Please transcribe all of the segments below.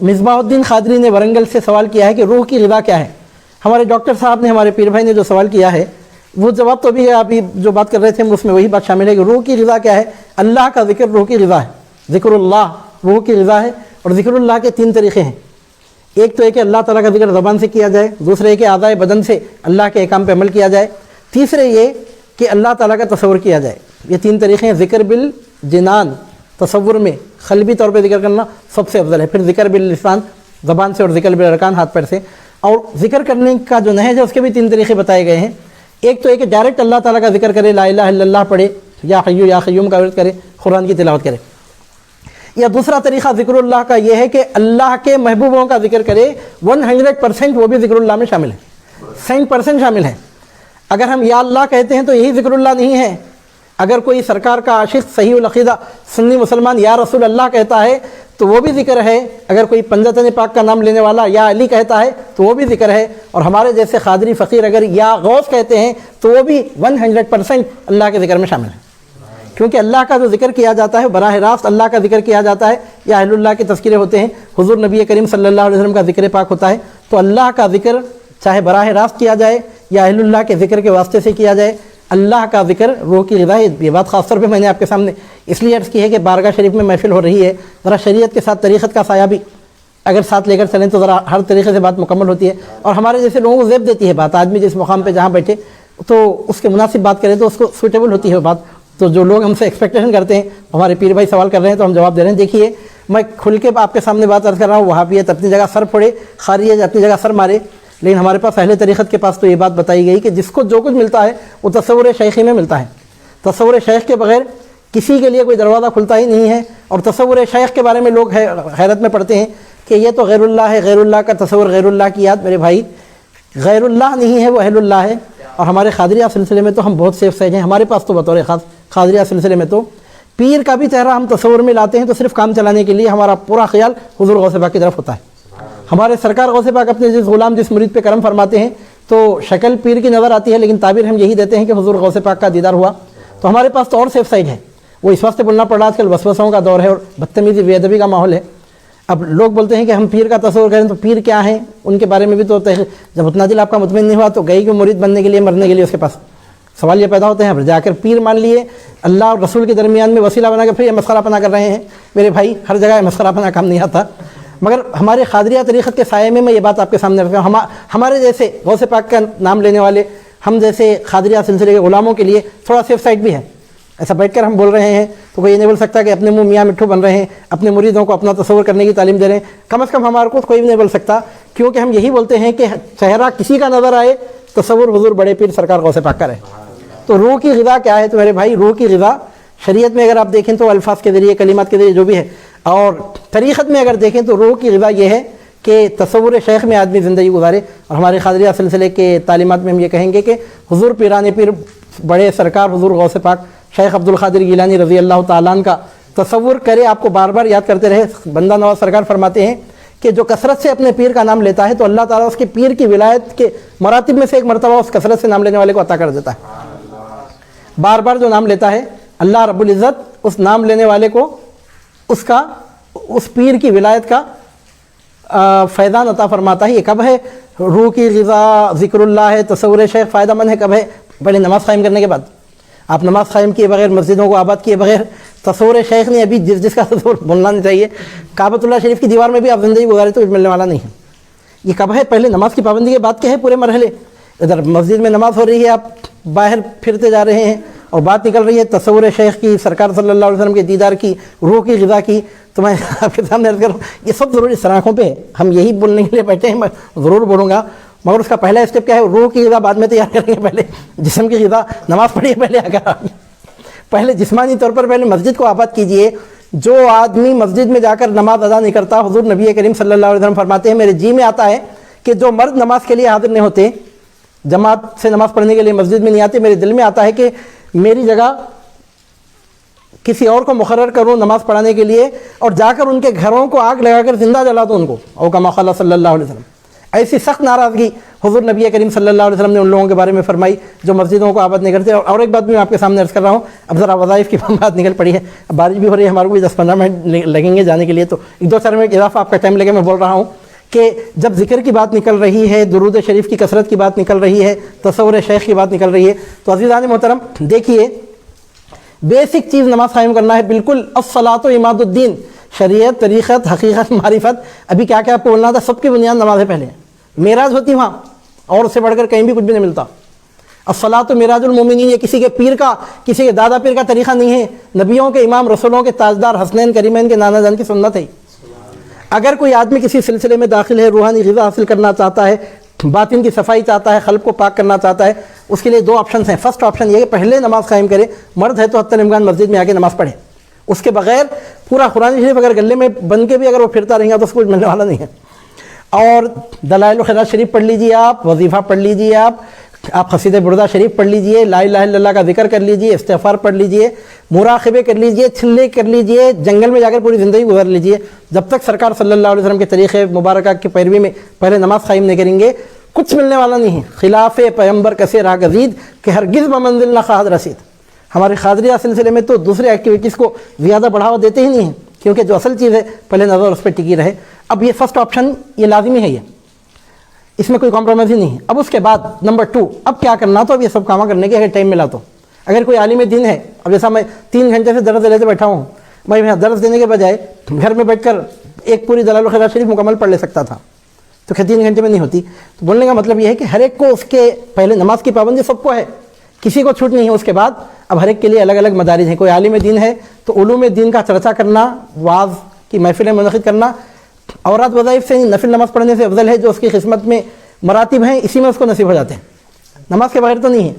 مصباح الدین قادری نے ورنگل سے سوال کیا ہے کہ روح کی غذا کیا ہے. ہمارے ڈاکٹر صاحب نے، ہمارے پیر بھائی نے جو سوال کیا ہے وہ جواب تو بھی ہے، آپ جو بات کر رہے تھے اس میں وہی بات شامل ہے کہ روح کی غذا کیا ہے. اللہ کا ذکر روح کی غذا ہے. ذکر اللہ روح کی غذا ہے. اور ذکر اللہ کے 3 طریقے ہیں. ایک تو ہے کہ اللہ تعالیٰ کا ذکر زبان سے کیا جائے، دوسرے ہے کہ اعضائے بدن سے اللہ کے احکام پہ عمل کیا جائے، تیسرے یہ کہ اللہ تعالیٰ کا تصور کیا جائے. یہ 3 طریقے ہیں. ذکر بالجنان، تصور میں قلبی طور پہ ذکر کرنا سب سے افضل ہے. پھر ذکر باللسان، زبان سے، اور ذکر بالارکان، ہاتھ پیر سے. اور ذکر کرنے کا جو نہج ہے اس کے بھی 3 طریقے بتائے گئے ہیں. ایک تو ہے کہ ڈائریکٹ اللہ تعالیٰ کا ذکر کرے، لا الہ الا اللہ پڑھے، یا حیو یا قیوم کا ورد کرے، قرآن کی تلاوت کرے. یا دوسرا طریقہ ذکر اللہ کا یہ ہے کہ اللہ کے محبوبوں کا ذکر کرے. 100% وہ بھی ذکر اللہ میں شامل ہے، 100% شامل ہے. اگر ہم یا اللہ کہتے ہیں تو یہی ذکر اللہ نہیں ہے. اگر کوئی سرکار کا عاشق صحیح العقیدہ سنی مسلمان یا رسول اللہ کہتا ہے تو وہ بھی ذکر ہے. اگر کوئی پنجتن پاک کا نام لینے والا یا علی کہتا ہے تو وہ بھی ذکر ہے. اور ہمارے جیسے قادری فقیر اگر یا غوث کہتے ہیں تو وہ بھی 100% اللہ کے ذکر میں شامل ہے. کیونکہ اللہ کا جو ذکر کیا جاتا ہے براہ راست اللہ کا ذکر کیا جاتا ہے، یا اہل اللہ کے تذکرے ہوتے ہیں، حضور نبی کریم صلی اللہ علیہ وسلم کا ذکر پاک ہوتا ہے. تو اللہ کا ذکر چاہے براہ راست کیا جائے یا اہل اللہ کے ذکر کے واسطے سے کیا جائے، اللہ کا ذکر روح کی غذا ہے. یہ بات خاص طور پہ میں نے آپ کے سامنے اس لیے عرض کی ہے کہ بارگاہ شریف میں محفل ہو رہی ہے، ذرا شریعت کے ساتھ طریقت کا سایہ بھی اگر ساتھ لے کر چلیں تو ذرا ہر طریقے سے بات مکمل ہوتی ہے. اور ہمارے جیسے لوگوں کو زیب دیتی ہے بات. آدمی جس مقام پہ جہاں بیٹھے تو اس کے مناسب بات کریں تو اس کو سوٹیبل ہوتی ہے بات. تو جو لوگ ہم سے ایکسپیکٹیشن کرتے ہیں، ہمارے پیر بھائی سوال کر رہے ہیں تو ہم جواب دے رہے ہیں. دیکھیے میں کھل کے آپ کے سامنے بات عرض کر رہا ہوں. وہابیت اپنی جگہ سر پھوڑے، خاریت اپنی جگہ سر مارے، لیکن ہمارے پاس اہل طریقت کے پاس تو یہ بات بتائی گئی کہ جس کو جو کچھ ملتا ہے وہ تصور شیخی میں ملتا ہے. تصور شیخ کے بغیر کسی کے لیے کوئی دروازہ کھلتا ہی نہیں ہے. اور تصور شیخ کے بارے میں لوگ حیرت میں پڑھتے ہیں کہ یہ تو غیر اللہ ہے، غیر اللہ کا تصور، غیر اللہ کی یاد. میرے بھائی غیر اللہ نہیں ہے، وہ اہل اللہ ہے. اور ہمارے قادریہ سلسلے میں تو ہم بہت سیف سائڈ ہیں. ہمارے پاس تو بطور خاص قادریہ سلسلے میں تو پیر کا بھی چہرہ ہم تصور میں لاتے ہیں تو صرف کام چلانے کے لیے ہمارا پورا خیال حضور غوث پاک کی طرف ہوتا ہے. ہمارے سرکار غوث پاک اپنے جس غلام جس مرید پہ کرم فرماتے ہیں تو شکل پیر کی نظر آتی ہے لیکن تعبیر ہم یہی دیتے ہیں کہ حضور غوث پاک کا دیدار ہوا. تو ہمارے پاس تو اور سیف سائڈ ہے. وہ اس واسطے بولنا پڑ رہا آج کل وسوسوں کا دور ہے اور بدتمیزی بے ادبی کا ماحول ہے. اب لوگ بولتے ہیں کہ ہم پیر کا تصور کریں تو پیر کیا ہیں ان کے بارے میں بھی تو جب اتنا دل آپ کا مطمئن نہیں ہوا تو گئی کہ مرید بننے کے لیے مرنے کے لیے اس کے پاس سوال یہ پیدا ہوتے ہیں. اب جا کر پیر مان لیے، اللہ اور رسول کے درمیان میں وسیلہ بنا کے پھر یہ مسخرہ پنا کر رہے ہیں. میرے بھائی ہر جگہ مسخرہ پنا کام نہیں آتا. مگر ہمارے قادریہ طریقت کے سائے میں یہ بات آپ کے سامنے رکھتا ہوں. ہمارے جیسے غوث پاک کا نام لینے والے، ہم جیسے قادریہ سلسلے کے غلاموں کے لیے تھوڑا سیف سائڈ بھی ہے. ایسا بیٹھ کر ہم بول رہے ہیں تو کوئی یہ نہیں بول سکتا کہ اپنے منہ میاں مٹھو بن رہے ہیں، اپنے مریدوں کو اپنا تصور کرنے کی تعلیم دے رہے ہیں. کم از کم ہمارے کو کوئی بھی نہیں بول سکتا، کیونکہ ہم یہی بولتے ہیں کہ چہرہ کسی کا نظر آئے تصور حضور بڑے پیر سرکار غوث پاک کا رہے. تو روح کی غذا کیا ہے؟ تو میرے بھائی روح کی غذا شریعت میں اگر آپ دیکھیں تو الفاظ کے ذریعے، کلمات کے ذریعے جو بھی ہے، اور طریقت میں اگر دیکھیں تو روح کی غذا یہ ہے کہ تصور شیخ میں آدمی زندگی گزارے. اور ہمارے قادریہ سلسلے کے تعلیمات میں ہم یہ کہیں گے کہ حضور پیران پیر بڑے سرکار حضور غوث پاک شیخ عبد القادر گیلانی رضی اللہ تعالیٰ عنہ کا تصور کرے، آپ کو بار بار یاد کرتے رہے. بندہ نواز سرکار فرماتے ہیں کہ جو کثرت سے اپنے پیر کا نام لیتا ہے تو اللہ تعالیٰ اس کے پیر کی ولایت کے مراتب میں سے ایک مرتبہ اس کثرت سے نام لینے والے کو عطا کر دیتا ہے. بار بار جو نام لیتا ہے اللہ رب العزت اس نام لینے والے کو اس پیر کی ولایت کا فیضان عطا فرماتا ہے. یہ کب ہے؟ روح کی غذا ذکر اللہ ہے، تصور شیخ فائدہ مند ہے. کب ہے؟ پہلے نماز قائم کرنے کے بعد. آپ نماز قائم کیے بغیر، مسجدوں کو آباد کیے بغیر، تصور شیخ نے ابھی جس کا تصور بولنا نہیں چاہیے، کعبۃ اللہ شریف کی دیوار میں بھی آپ زندگی گزارے تو ملنے والا نہیں ہے. یہ کب ہے؟ پہلے نماز کی پابندی کے بعد کے ہے پورے مرحلے. ادھر مسجد میں نماز ہو رہی ہے، آپ باہر پھرتے جا رہے ہیں اور بات نکل رہی ہے تصور شیخ کی، سرکار صلی اللہ علیہ وسلم کے دیدار کی، روح کی غذا کی. تو میں آپ کے سامنے عرض کروں یہ سب ضروری سراخوں پہ ہے. ہم یہی بولنے کے لیے بیٹھے ہیں، میں ضرور بولوں گا، مگر اس کا پہلا اسٹیپ کیا ہے؟ روح کی غذا بعد میں تیار کریں گے. پہلے جسم کی غذا، نماز پڑھیے پہلے اگر پہلے جسمانی طور پر پہلے مسجد کو آباد کیجئے. جو آدمی مسجد میں جا کر نماز ادا نہیں کرتا، حضور نبی کریم صلی اللہ علیہ وسلم فرماتے ہیں میرے جی میں آتا ہے کہ جو مرد نماز کے لیے حاضر نہیں ہوتے، جماعت سے نماز پڑھنے کے لیے مسجد میں نہیں آتے، میرے دل میں آتا ہے کہ میری جگہ کسی اور کو مقرر کروں نماز پڑھانے کے لیے اور جا کر ان کے گھروں کو آگ لگا کر زندہ جلا دوں ان کو، او کما قال صلی اللہ علیہ وسلم. ایسی سخت ناراضگی حضور نبی کریم صلی اللہ علیہ وسلم نے ان لوگوں کے بارے میں فرمائی جو مسجدوں کو آباد نہیں کرتے. اور ایک بات بھی میں آپ کے سامنے عرض کر رہا ہوں, اب ذرا وظائف کی بات نکل پڑی ہے, اب بارش بھی ہو رہی ہے, ہمارے کو بھی 10-15 منٹ لگیں گے جانے کے لیے, تو 2-4 منٹ اضافہ آپ کا ٹائم لگے. میں بول رہا ہوں کہ جب ذکر کی بات نکل رہی ہے, درود شریف کی کثرت کی بات نکل رہی ہے, تصور شیخ کی بات نکل رہی ہے, تو عزیزان محترم دیکھیے بیسک چیز نماز قائم کرنا ہے, بالکل الصلاۃ و عماد الدین, شریعت, طریقت, حقیقت, معرفت, ابھی کیا کیا آپ کو بولنا تھا, سب کی بنیاد نماز ہے. پہلے معراج ہوتی وہاں, اور اس سے بڑھ کر کہیں بھی کچھ بھی نہیں ملتا. الصلاۃ و معراج المومنین, یہ کسی کے پیر کا, کسی کے دادا پیر کا طریقہ نہیں ہے, نبیوں کے امام, رسولوں کے تاجدار, حسنین کریمین کے نانا جان کی سنت ہے. اگر کوئی آدمی کسی سلسلے میں داخل ہے, روحانی غذا حاصل کرنا چاہتا ہے, باطن کی صفائی چاہتا ہے, قلب کو پاک کرنا چاہتا ہے, اس کے لیے 2 آپشنز ہیں. فرسٹ آپشن یہ کہ پہلے نماز قائم کرے, مرد ہے تو حتی الامکان مسجد میں آ کے نماز پڑھے. اس کے بغیر پورا قرآن شریف اگر گلے میں بن کے بھی اگر وہ پھرتا رہے گا تو اس کو کچھ ملنے والا نہیں ہے. اور دلائل الخیرات شریف پڑھ لیجئے, آپ وظیفہ پڑھ لیجئے, آپ قصیدہ بردہ شریف پڑھ لیجئے, لا الہ الا اللہ کا ذکر کر لیجئے, استغفار پڑھ لیجئے, مراقبے کر لیجئے, چھلے کر لیجئے, جنگل میں جا کر پوری زندگی گزار لیجئے. جب تک سرکار صلی اللہ علیہ وسلم کے طریقے مبارکہ کی پیروی میں پہلے نماز قائم نہیں کریں گے, کچھ ملنے والا نہیں ہے. خلاف پیغمبر کسے راہ گزید کہ ہرگز بمنزل نہ خواہد رسید. ہمارے قادریہ سلسلے میں تو دوسرے ایکٹیویٹیز کو زیادہ بڑھاوا دیتے ہی نہیں ہیں, کیونکہ جو اصل چیز ہے پہلے نظر اس پہ ٹکی رہے. اب یہ فرسٹ آپشن یہ لازمی ہے, یہ اس میں کوئی کمپرومائز ہی نہیں ہے. اب اس کے بعد نمبر 2, اب کیا کرنا, تو اب یہ سب کام کرنے کے اگر ٹائم ملا تو, اگر کوئی عالم دین ہے, اب جیسا میں 3 گھنٹے سے درس لیتے بیٹھا ہوں, میں درس دینے کے بجائے گھر میں بیٹھ کر ایک پوری دلائل الخیرات شریف مکمل پڑھ لے سکتا تھا, تو 3 گھنٹے میں نہیں ہوتی. تو بولنے کا مطلب یہ ہے کہ ہر ایک کو اس کے پہلے نماز کی پابندی سب کو ہے, کسی کو چھوٹ نہیں ہے. اس کے بعد اب ہر ایک کے لیے الگ الگ مدارج ہیں. کوئی عالم دین ہے تو علوم دین کا چرچا کرنا, واعظ کی محفلیں منعقد کرنا, اورات وظائف سے نفل نماز پڑھنے سے افضل ہے. جو اس کی قسمت میں مراتب ہیں اسی میں اس کو نصیب ہو جاتے ہیں, نماز کے بغیر تو نہیں ہے.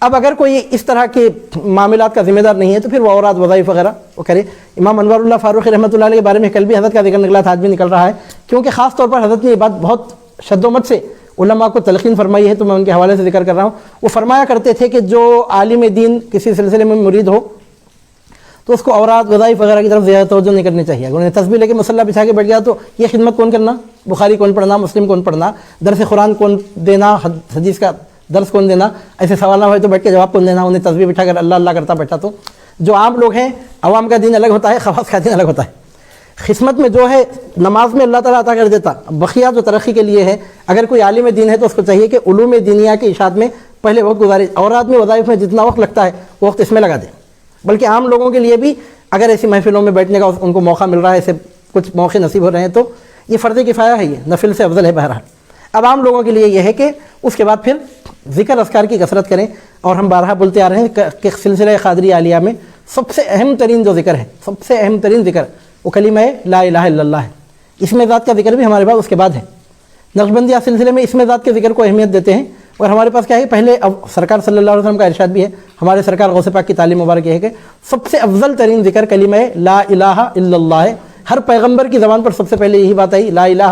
اب اگر کوئی اس طرح کے معاملات کا ذمہ دار نہیں ہے تو پھر وہ اورات وظائف وغیرہ وہ کرے. امام انوار اللہ فاروقی رحمۃ اللہ علیہ کے بارے میں کل بھی حضرت کا ذکر نکلا تھا, آج بھی نکل رہا ہے, کیونکہ خاص طور پر حضرت نے یہ بات بہت شد و مت سے علماء کو تلقین فرمائی ہے, تو میں ان کے حوالے سے ذکر کر رہا ہوں. وہ فرمایا کرتے تھے کہ جو عالم دین کسی سلسلے میں مرید ہو تو اس کو اورات وظائف وغیرہ کی طرف زیادہ توجہ نہیں کرنی چاہیے. اگر انہیں تسبیح لے کے مصلی بچھا کے بیٹھ گیا تو یہ خدمت کون کرنا, بخاری کون پڑھنا, مسلم کون پڑھنا, درس قرآن کون دینا, حدیث کا درس کون دینا, ایسے سوال نہ ہوئے تو بیٹھ کے جواب کون دینا, انہیں تسبیح بٹھا کر اللہ اللہ کرتا بیٹھا. تو جو عام لوگ ہیں, عوام کا دین الگ ہوتا ہے, خواص کا دین الگ ہوتا ہے. قسمت میں جو ہے نماز میں اللہ تعالیٰ عطا کر دیتا, بقیہ جو ترقی کے لیے ہے. اگر کوئی عالم دین ہے تو اس کو چاہیے کہ علوم دینیہ کی اشاعت میں پہلے وقت گزارے, اورات میں وظائف میں جتنا وقت لگتا ہے وہ وقت اس میں لگا دیں. بلکہ عام لوگوں کے لیے بھی اگر ایسی محفلوں میں بیٹھنے کا ان کو موقع مل رہا ہے, ایسے کچھ موقع نصیب ہو رہے ہیں, تو یہ فرض کفایہ ہے, یہ نفل سے افضل ہے بہرحال. اب عام لوگوں کے لیے یہ ہے کہ اس کے بعد پھر ذکر اذکار کی کثرت کریں. اور ہم بارہا بولتے آ رہے ہیں کہ سلسلہ قادریہ عالیہ میں سب سے اہم ترین جو ذکر ہے, سب سے اہم ترین ذکر وہ کلمہ لا الہ الا اللہ ہے. اسم ذات کا ذکر بھی ہمارے پاس اس کے بعد ہے. نقشبندیہ سلسلے میں اسم ذات کے ذکر کو اہمیت دیتے ہیں, اور ہمارے پاس کیا ہے, پہلے اب سرکار صلی اللہ علیہ وسلم کا ارشاد بھی ہے, ہمارے سرکار غوث پاک کی تعلیم مبارک یہ ہے کہ سب سے افضل ترین ذکر کلمہ لا الہ الا اللہ ہے. ہر پیغمبر کی زبان پر سب سے پہلے یہی بات آئی, لا الہ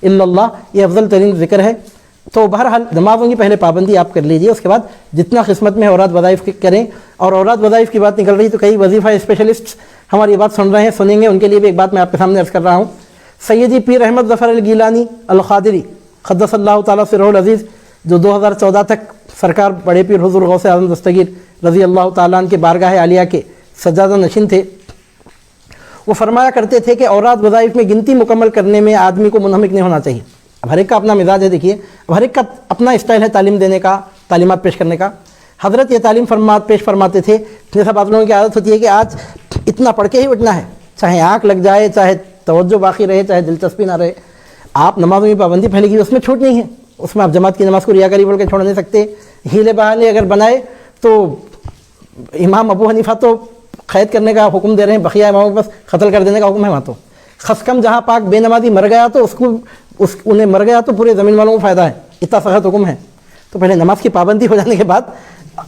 الا اللہ, یہ افضل ترین ذکر ہے. تو بہرحال نمازوں کی پہلے پابندی آپ کر لیجئے, اس کے بعد جتنا قسمت میں اورات وظائف کریں. اور اورات وظائف کی بات نکل رہی تو کئی وظیفہ اسپیشلسٹ ہماری بات سن رہے ہیں, سنیں گے, ان کے لیے بھی ایک بات میں آپ کے سامنے عرض کر رہا ہوں. سیدی پیر احمد ظفر الگیلانی القادری قدس اللہ تعالیٰ سرہ العزیز, جو 2014 تک سرکار بڑے پیر حضور غوث اعظم دستگیر رضی اللہ تعالیٰ عنہ کے بارگاہ عالیہ کے سجادہ نشین تھے, وہ فرمایا کرتے تھے کہ اورات وظائف میں گنتی مکمل کرنے میں آدمی کو منہمک نہیں ہونا چاہیے. اب ہر ایک کا اپنا مزاج ہے, دیکھیے اب ہر ایک کا اپنا اسٹائل ہے تعلیم دینے کا, تعلیمات پیش کرنے کا. حضرت یہ تعلیم پیش فرماتے تھے جیسا بعض لوگوں کی عادت ہوتی ہے کہ آج اتنا پڑھ کے ہی اٹھنا ہے, چاہے آنکھ لگ جائے, چاہے توجہ باقی رہے, چاہے دلچسپی نہ رہے. آپ نمازوں کی پابندی پہلے کی, اس میں چھوٹ نہیں ہے, اس میں آپ جماعت کی نماز کو ریاکاری بول کے چھوڑ نہیں سکتے. ہیلے بہانے اگر بنائے تو امام ابو حنیفہ تو قید کرنے کا حکم دے رہے ہیں, بقیہ اماموں کے پاس قتل کر دینے کا حکم ہے. وہاں تو خسکم جہاں پاک بے نمازی مر گیا تو انہیں مر گیا تو پورے زمین والوں کو فائدہ ہے, اتنا سخت حکم ہے. تو پہلے نماز کی پابندی ہو جانے کے بعد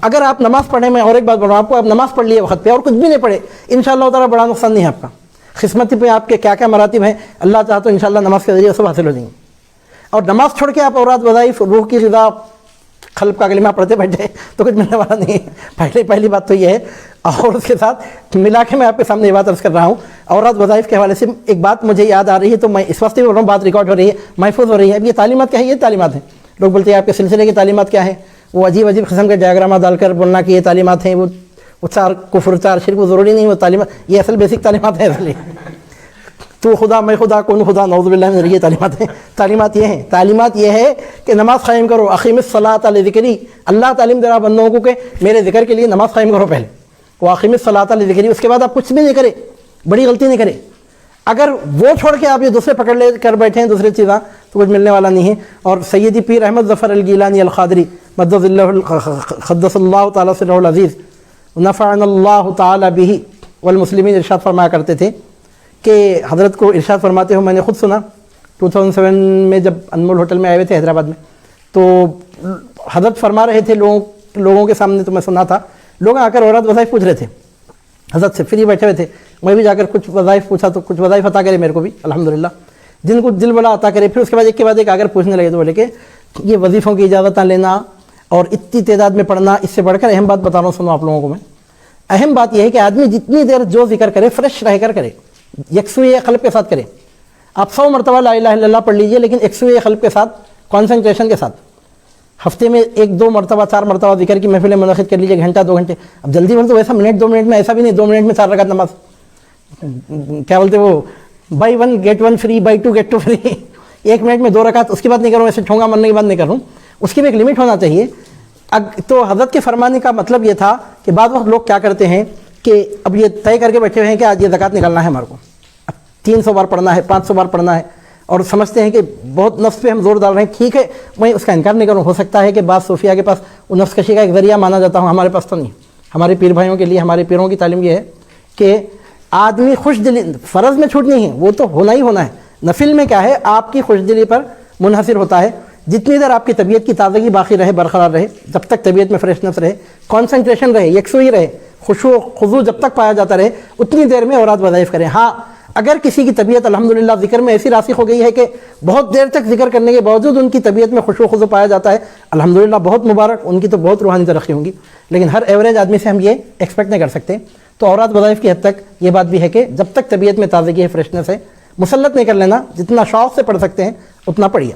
اگر آپ نماز پڑھنے میں, اور ایک بات بڑھوں آپ کو, آپ نماز پڑھ لیے وقت پہ اور کچھ بھی نہیں پڑھے, انشاءاللہ تعالیٰ بڑا نقصان نہیں ہے آپ کا. قسمت پہ آپ کے کیا کیا مراتب ہیں, اللہ چاہا تو انشاءاللہ نماز کے ذریعے سب حاصل ہو جائیں گے. اور نماز چھوڑ کے آپ اورات وظائف, روح کی غذا, قلب کا کلمہ پڑھتے بیٹھے تو کچھ ملنے والا نہیں ہے. پہلی بات تو یہ ہے. اور اس کے ساتھ ملا کے میں آپ کے سامنے یہ بات عرض کر رہا ہوں. اورات وظائف کے حوالے سے ایک بات مجھے یاد آ رہی ہے, تو میں اس وقت بھی بول رہا ہوں, بات ریکارڈ ہو رہی ہے, محفوظ ہو رہی ہے. اب یہ تعلیمات کیا ہے؟ یہ تعلیمات ہیں. لوگ بولتے ہیں آپ کے سلسلے کی تعلیمات کیا ہیں, وہ عجیب قسم کے ڈائیگرامات ڈال کر بولنا کہ یہ تعلیمات ہیں, وہ چار کفر چار شرک, وہ ضروری نہیں وہ تعلیمات, یہ اصل بیسک تعلیمات ہیں. اصل تو خدا میں خدا کون خدا نعوذ باللہ من یہ تعلیمات ہیں. تعلیمات یہ ہیں, تعلیمات یہ ہے کہ نماز قائم کرو, اقیم الصلاۃ لذکری, اللہ تعلیم دے رہا بندوں کو کہ میرے ذکر کے لیے نماز قائم کرو پہلے, وہ اقیم الصلاۃ لذکری. اس کے بعد آپ کچھ بھی نہیں کرے, بڑی غلطی نہیں کرے. اگر وہ چھوڑ کے آپ یہ دوسرے پکڑ لے کر بیٹھے ہیں دوسری چیزاں, تو کچھ ملنے والا نہیں ہے. اور سیدی پیر احمد ظفر الگیلانی القادری مدد اللہ قدس اللہ تعالیٰ سرہ العزیز نفعنا اللہ تعالیٰ بہ والمسلمین ارشاد فرمایا کرتے تھے کہ حضرت کو ارشاد فرماتے ہو, میں نے خود سنا 2007 میں جب انمول ہوٹل میں آئے ہوئے تھے حیدرآباد میں, تو حضرت فرما رہے تھے لوگوں کے سامنے, تو میں سنا تھا. لوگ آ کر اورات وظائف پوچھ رہے تھے حضرت سے, فری بیٹھے ہوئے تھے. میں بھی جا کر کچھ وظائف پوچھا, تو کچھ وظائف عطا کرے میرے کو بھی الحمدللہ, جن کو دل بلا عطا کرے. پھر اس کے بعد ایک کے بعد ایک آ کر پوچھنے لگے, تو بولے کہ یہ وظیفوں کی اجازتیں لینا اور اتنی تعداد میں پڑھنا, اس سے بڑھ کر اہم بات بتا رہا ہوں, سنو آپ لوگوں کو میں. اہم بات یہ ہے کہ آدمی جتنی دیر جو ذکر کرے فریش رہ کر کرے, یکسوئی قلب کے ساتھ کرے. آپ 100 مرتبہ لا الہ الا اللہ پڑھ لیجئے, لیکن یکسوئی قلب کے ساتھ, کانسنٹریشن کے ساتھ. ہفتے میں 1-2 مرتبہ 4 مرتبہ ذکر کی محفلیں منعقد کر لیجئے, گھنٹہ 2 گھنٹے. اب جلدی بول تو ویسا منٹ 2 منٹ میں ایسا بھی نہیں, 2 منٹ میں 4 رکعت نماز, کیا بولتے وہ buy 1 get 1 free, buy 2 get 2 free. 1 minute میں 2 رکعت, اس کی بات نہیں کروں, ایسے ٹھونگا مرنے کی بات نہیں کر رہا ہوں, اس کی بھی ایک لمٹ ہونا چاہیے. تو حضرت کے فرمانے کا مطلب یہ تھا کہ بعض وقت لوگ کیا کرتے ہیں کہ اب یہ طے کر کے بیٹھے ہوئے ہیں کہ آج یہ زکوٰۃ نکالنا ہے ہمارے کو, اب 300 بار پڑھنا ہے, 500 بار پڑھنا ہے, اور سمجھتے ہیں کہ بہت نفس پہ ہم زور ڈال رہے ہیں. ٹھیک ہے, میں اس کا انکار نہیں کروں, ہو سکتا ہے کہ بعض صوفیہ کے پاس وہ نفس کشی کا ایک ذریعہ مانا جاتا ہوں, ہمارے پاس تو نہیں. ہمارے پیر بھائیوں کے لیے, ہمارے پیروں کی تعلیم یہ ہے کہ آدمی خوش دلی, فرض میں چھوٹ نہیں ہے, وہ تو ہونا ہی ہونا ہے. نفل میں کیا ہے, آپ کی خوش دلی پر منحصر ہوتا ہے. جتنی دیر آپ کی طبیعت کی تازگی باقی رہے, برقرار رہے, جب تک طبیعت میں فریشنس رہے, کانسنٹریشن رہے, یکسوئی رہے, خشوع خضوع جب تک پایا جاتا رہے, اتنی دیر میں اورات وظائف کریں. ہاں, اگر کسی کی طبیعت الحمدللہ ذکر میں ایسی راسخ ہو گئی ہے کہ بہت دیر تک ذکر کرنے کے باوجود ان کی طبیعت میں خشوع خضوع پایا جاتا ہے, الحمدللہ بہت مبارک, ان کی تو بہت روحانی ترقی ہوں گی. لیکن ہر ایوریج آدمی سے ہم یہ ایکسپیکٹ نہیں کر سکتے. تو اورات وظائف کی حد تک یہ بات بھی ہے کہ جب تک طبیعت میں تازگی ہے, فریشنس ہے, مسلط نہیں کر لینا, جتنا شوق سے پڑھ سکتے ہیں اتنا پڑھیے.